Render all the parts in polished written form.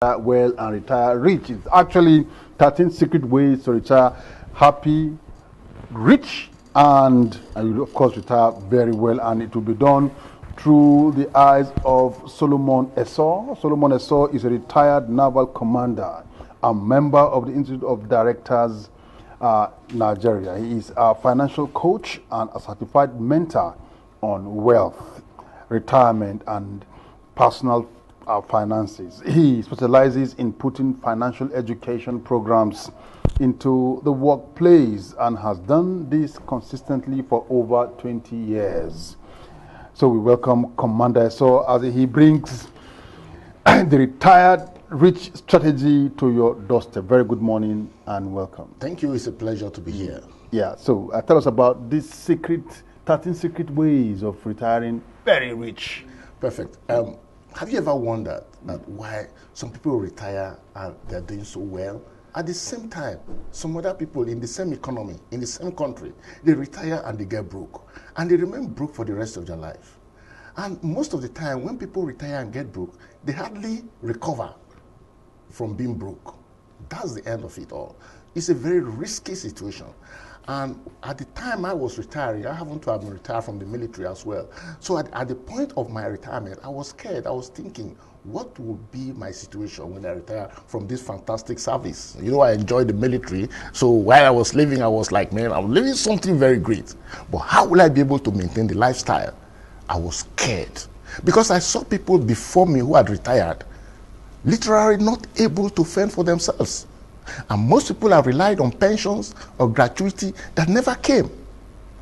well and retire rich. It's actually 13 secret ways to retire happy, rich, and you will of course retire very well, and it will be done through the eyes of Solomon ESOR. Solomon ESOR is a retired naval commander, a member of the Institute of Directors Nigeria. He is a financial coach and a certified mentor on wealth, retirement, and personal finances. He specializes in putting financial education programs into the workplace and has done this consistently for over 20 years. So we welcome Commander ESOR as he brings the retired rich strategy to your doorstep. Very good morning and welcome. Thank you. It's a pleasure to be here. Yeah, so tell us about these 13 secret ways of retiring very rich. Perfect. Have you ever wondered why some people retire and they're doing so well? At the same time, some other people in the same economy, in the same country, they retire and they get broke. And they remain broke for the rest of their life. And most of the time, when people retire and get broke, they hardly recover from being broke. That's the end of it all. It's a very risky situation. And at the time I was retiring, I happened to have been retired from the military as well. So at the point of my retirement, I was scared. I was thinking, what would be my situation when I retire from this fantastic service? You know, I enjoyed the military. So while I was living, I was like, man, I'm living something very great. But how will I be able to maintain the lifestyle? I was scared. Because I saw people before me who had retired, literally not able to fend for themselves. And most people have relied on pensions or gratuity that never came,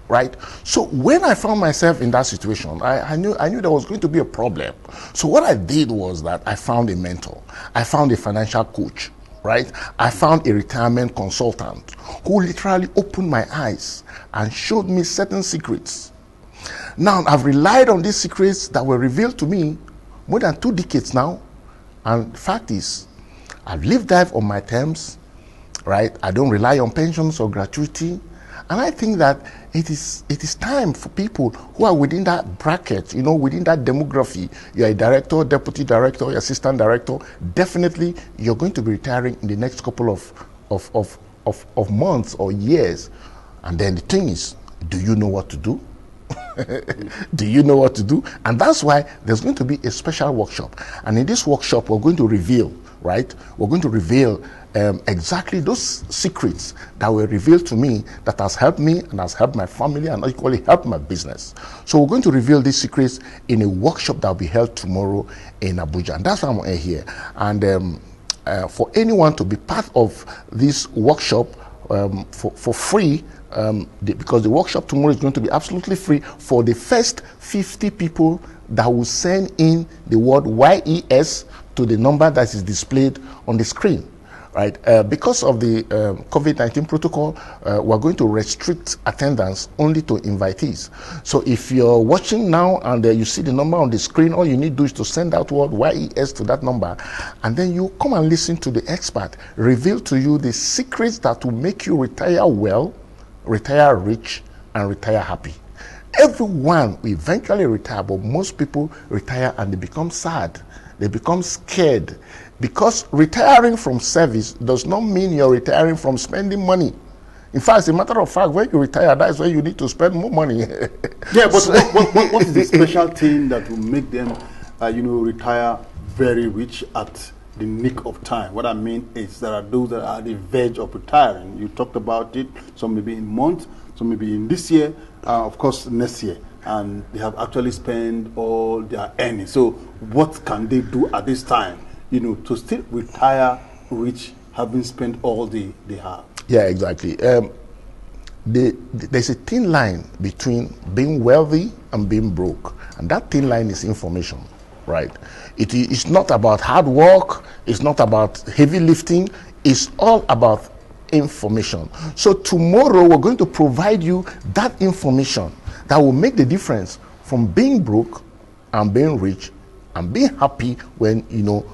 right? So when I found myself in that situation, I knew there was going to be a problem. So what I did was that I found a mentor. I found a financial coach, right? I found a retirement consultant who literally opened my eyes and showed me certain secrets. Now, I've relied on these secrets that were revealed to me more than 2 decades now. And the fact is, I've lived life on my terms, right? I don't rely on pensions or gratuity. And I think that it is time for people who are within that bracket, you know, within that demography. You're a director, deputy director, assistant director. Definitely, you're going to be retiring in the next couple of months or years. And then the thing is, do you know what to do? Do you know what to do? And that's why there's going to be a special workshop. And in this workshop, we're going to reveal, right? We're going to reveal exactly those secrets that were revealed to me that has helped me and has helped my family and equally helped my business. So we're going to reveal these secrets in a workshop that will be held tomorrow in Abuja. And that's why I'm here. And for anyone to be part of this workshop for free, because the workshop tomorrow is going to be absolutely free for the first 50 people that will send in the word YES to the number that is displayed on the screen, right? Because of the COVID-19 protocol, we're going to restrict attendance only to invitees. So if you're watching now and you see the number on the screen, all you need to do is to send out word YES to that number, and then you come and listen to the expert reveal to you the secrets that will make you retire well, retire rich, and retire happy. Everyone will eventually retire, but most people retire and they become sad. They become scared, because retiring from service does not mean you're retiring from spending money. In fact, as a matter of fact, when you retire, that's when you need to spend more money. Yeah, but what is the special thing that will make them, retire very rich at the nick of time? What I mean is there are those that are at the verge of retiring. You talked about it. Some may be in months, some may be in this year, of course next year, and they have actually spent all their earnings. So what can they do at this time, to still retire rich, having spent all they have? Yeah, exactly. There's a thin line between being wealthy and being broke, and that thin line is information, right? It's not about hard work, it's not about heavy lifting, it's all about information. So tomorrow we're going to provide you that information that will make the difference from being broke and being rich and being happy when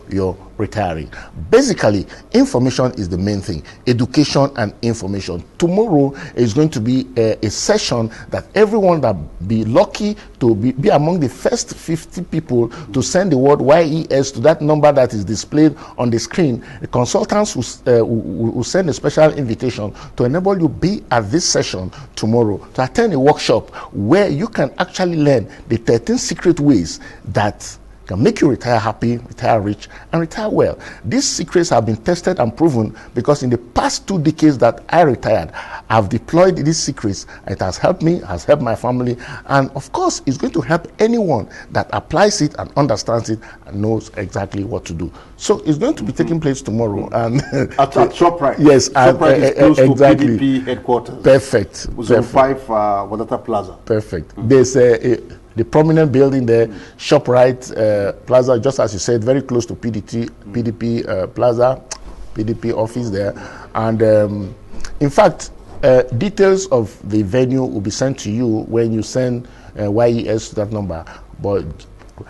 you're retiring. Basically, information is the main thing. Education and information. Tomorrow is going to be a session that everyone that be lucky to be among the first 50 people to send the word YES to that number that is displayed on the screen. The consultants will send a special invitation to enable you be at this session tomorrow to attend a workshop where you can actually learn the 13 secret ways that can make you retire happy, retire rich, and retire well. These secrets have been tested and proven because in the past 2 decades that I retired, I've deployed these secrets. It has helped me, has helped my family, and of course, it's going to help anyone that applies it and understands it and knows exactly what to do. So it's going to be taking place tomorrow. And at ShopRite. Yes, ShopRite is close exactly. to PDP headquarters. Perfect. Zone 5, Wadata Plaza. Perfect. There's the prominent building there, ShopRite Plaza, just as you said, very close to PDP Plaza, PDP office there. And in fact, details of the venue will be sent to you when you send YES to that number. But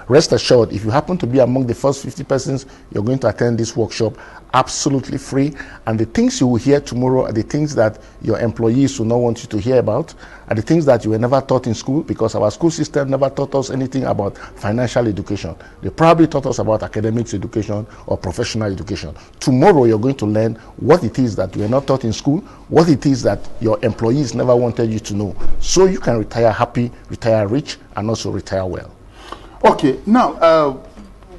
rest assured, if you happen to be among the first 50 persons, you're going to attend this workshop absolutely free. And the things you will hear tomorrow are the things that your employees will not want you to hear about, are the things that you were never taught in school, because our school system never taught us anything about financial education. They probably taught us about academics education or professional education. Tomorrow you're going to learn what it is that you were not taught in school, what it is that your employees never wanted you to know, so you can retire happy, retire rich, and also retire well. Okay, now,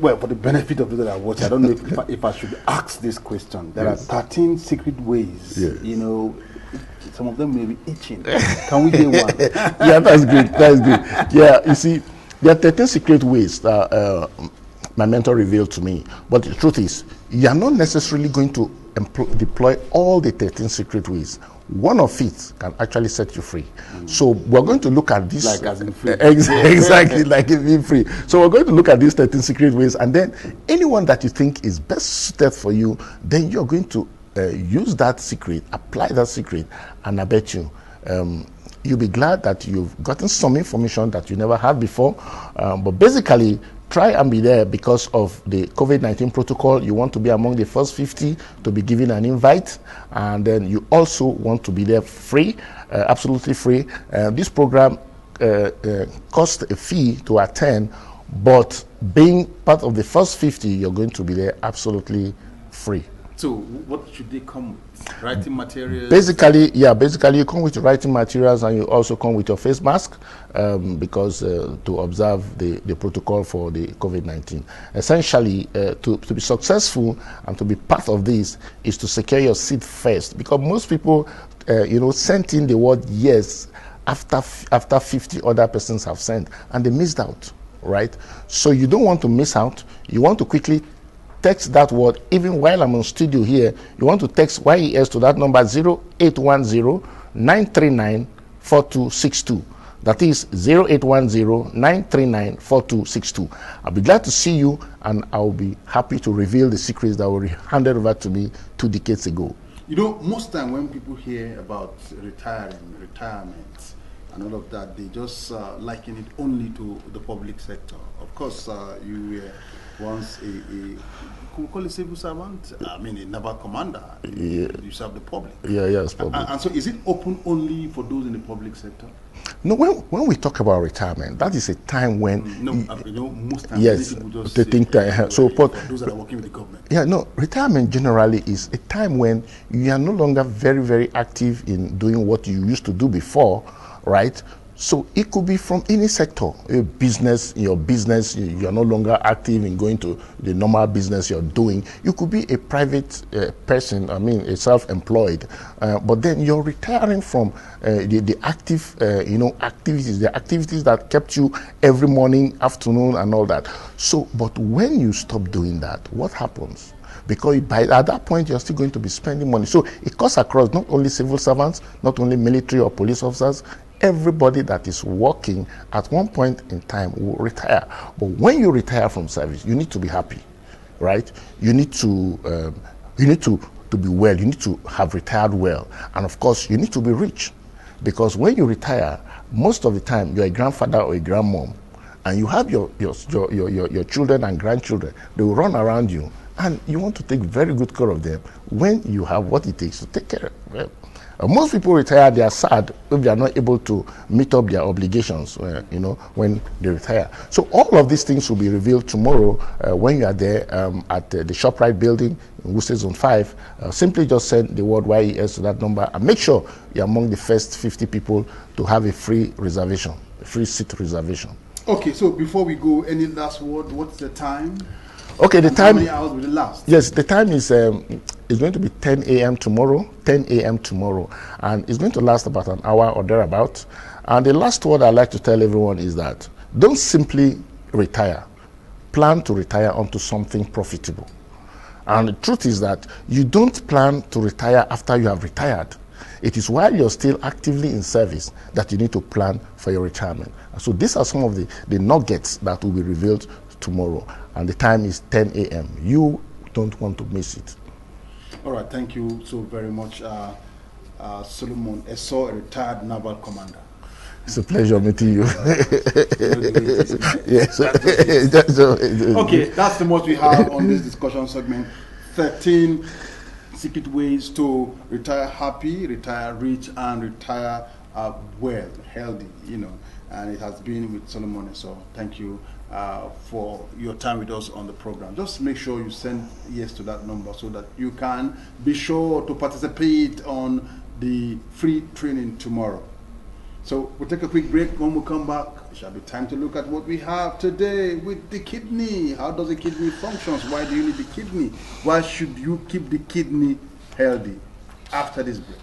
well, for the benefit of those that are watching, I don't know if I should ask this question. There are 13 secret ways. Yes. You know, some of them may be itching. Can we get one? Yeah, that's good. That's good. Yeah, you see, there are 13 secret ways that my mentor revealed to me. But the truth is, you are not necessarily going to deploy all the 13 secret ways. One of it can actually set you free. So we're going to look at this. Like as in free. Exactly, like being free. So we're going to look at these 13 secret ways, and then anyone that you think is best suited for you, then you're going to use that secret, apply that secret, and I bet you, you'll be glad that you've gotten some information that you never had before. But basically, try and be there because of the COVID-19 protocol. You want to be among the first 50 to be given an invite, and then you also want to be there free, absolutely free. This program costs a fee to attend, but being part of the first 50, you're going to be there absolutely free. So what should they come with? Writing materials? Basically, you come with your writing materials, and you also come with your face mask because to observe the protocol for the COVID-19. Essentially, to be successful and to be part of this is to secure your seat first, because most people, sent in the word yes after 50 other persons have sent, and they missed out, right? So you don't want to miss out. You want to quickly text that word. Even while I'm on studio here, you want to text YES to that number 0810-939-4262. That is 0810-939-4262. I'll be glad to see you, and I'll be happy to reveal the secrets that were handed over to me 2 decades ago. You know, most time when people hear about retirement, and all of that, they just liken it only to the public sector. Of course, you were once can we call a civil servant? I mean, a naval commander. Yeah. You serve the public. Yeah, yes, public. And so, is it open only for those in the public sector? No, when we talk about retirement, that is a time when most times yes, people just they think that for those that are working with the government. Yeah, no, retirement generally is a time when you are no longer very, very active in doing what you used to do before, right? So it could be from any sector. Your business, you're no longer active in going to the normal business you're doing. You could be a private person, a self-employed, but then you're retiring from the active, activities, the activities that kept you every morning, afternoon, and all that. So, but when you stop doing that, what happens? Because at that point, you're still going to be spending money. So it cuts across not only civil servants, not only military or police officers. Everybody that is working at one point in time will retire. But when you retire from service, you need to be happy, right? You need to be well. You need to have retired well, and of course, you need to be rich, because when you retire, most of the time you're a grandfather or a grandmom, and you have your children and grandchildren. They will run around you and you want to take very good care of them when you have what it takes to take care of them. Most people retire, they are sad if they are not able to meet up their obligations, when they retire. So all of these things will be revealed tomorrow when you are there at the ShopRite building in Worcester Zone 5. Simply just send the word YES to that number and make sure you're among the first 50 people to have a free reservation, a free seat reservation. Okay, so before we go, any last word? What's the time? Okay, the time. How many hours will it last? Yes, the time is going to be 10 a.m. tomorrow. 10 a.m. tomorrow, and it's going to last about an hour or thereabout. And the last word I'd like to tell everyone is that don't simply retire. Plan to retire onto something profitable. And the truth is that you don't plan to retire after you have retired. It is while you're still actively in service that you need to plan for your retirement. So these are some of the nuggets that will be revealed tomorrow, and the time is 10 a.m. You don't want to miss it. All right, thank you so very much, Solomon ESOR, a retired naval commander. It's a pleasure meeting you. Yes. Okay, that's the most we have on this discussion segment. 13 secret ways to retire happy, retire rich, and retire well, healthy, and it has been with Solomon ESOR. Thank you for your time with us on the program. Just make sure you send yes to that number so that you can be sure to participate on the free training tomorrow. So we'll take a quick break. When we come back, it shall be time to look at what we have today with the kidney. How does the kidney function? Why do you need the kidney? Why should you keep the kidney healthy? After this break.